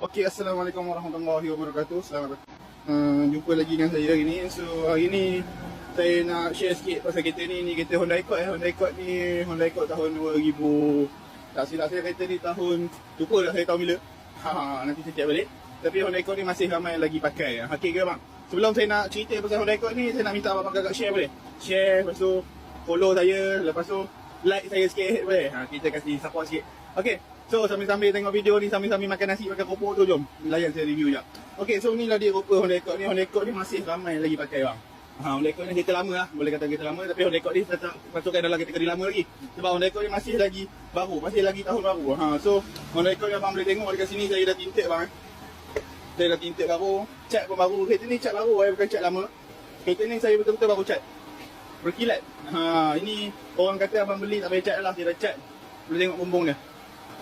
Okey, Assalamualaikum warahmatullahi wabarakatuh. Selamat jumpa lagi dengan saya hari ni. So hari ni saya nak share sikit pasal kereta ni. Ni kereta Honda Accord Honda Accord ni Honda Accord tahun 2000. Tak silap saya kereta ni tahun, lupa dah saya tahun bila. Nanti saya check balik. Tapi Honda Accord ni masih ramai lagi pakai. Hakik ke bang? Sebelum saya nak cerita pasal Honda Accord ni, saya nak minta abang agak share boleh? Share, lepas tu follow saya, lepas tu like saya sikit boleh? Kita kasih support sikit. Okey. So sambil-sambil tengok video ni, sambil-sambil makan nasi, makan keropok tu, jom layan saya review jap. Okey, so inilah dia rupa Honda Accord ni. Honda Accord ni masih ramai lagi pakai bang. Honda Accord ni kereta lama lah, boleh kata kereta lama. Tapi Honda Accord ni tetap masukkan dalam kategori lama lagi. Sebab Honda Accord ni masih lagi baru, masih lagi tahun baru. So Honda Accord ni abang boleh tengok dekat sini, saya dah tinted bang. Saya dah tinted baru, cat pun baru. Kereta ni cat baru, bukan cat lama. Kereta ni saya betul-betul baru cat, berkilat. Ini orang kata abang beli tak payah cat lah, dia dah cat. Boleh tengok bumbung dia.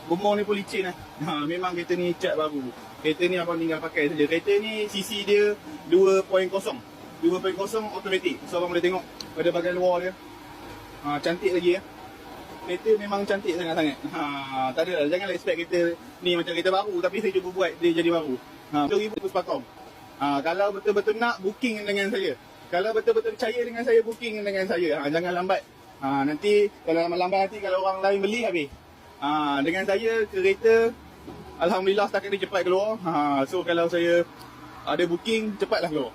Bumbung ni pun licin lah. Memang kereta ni cat baru. Kereta ni abang tinggal pakai saja. Kereta ni CC dia 2.0 automatic. So abang boleh tengok pada bahagian luar dia. Cantik lagi ya. Kereta memang cantik sangat-sangat. Tak ada lah. Janganlah expect kereta ni macam kereta baru, tapi saya cuba buat dia jadi baru. 2000 Puspakom. Kalau betul-betul nak, booking dengan saya. Kalau betul-betul percaya dengan saya, booking dengan saya. Jangan lambat. Nanti kalau lambat nanti kalau orang lain beli habis. Dengan saya kereta alhamdulillah setakat ni cepat keluar. So kalau saya ada booking, cepatlah keluar.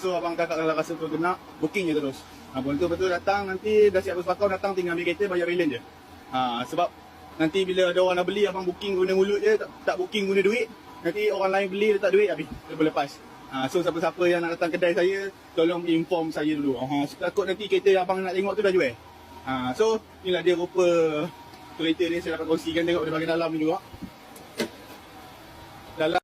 So abang kakak kalau rasa tu nak, booking je terus. Betul-betul datang, nanti dah siap Puspakom, datang tinggal ambil kereta, bayar balance je. Sebab nanti bila ada orang nak beli, abang booking guna mulut je, tak booking guna duit. Nanti orang lain beli, letak duit, habis dia lepas. So siapa-siapa yang nak datang kedai saya, tolong inform saya dulu. Takut nanti kereta yang abang nak tengok tu dah jual. So inilah dia rupa kereta ni, saya dapat kongsikan, tengok dari bahagian dalam ni juga. Dalam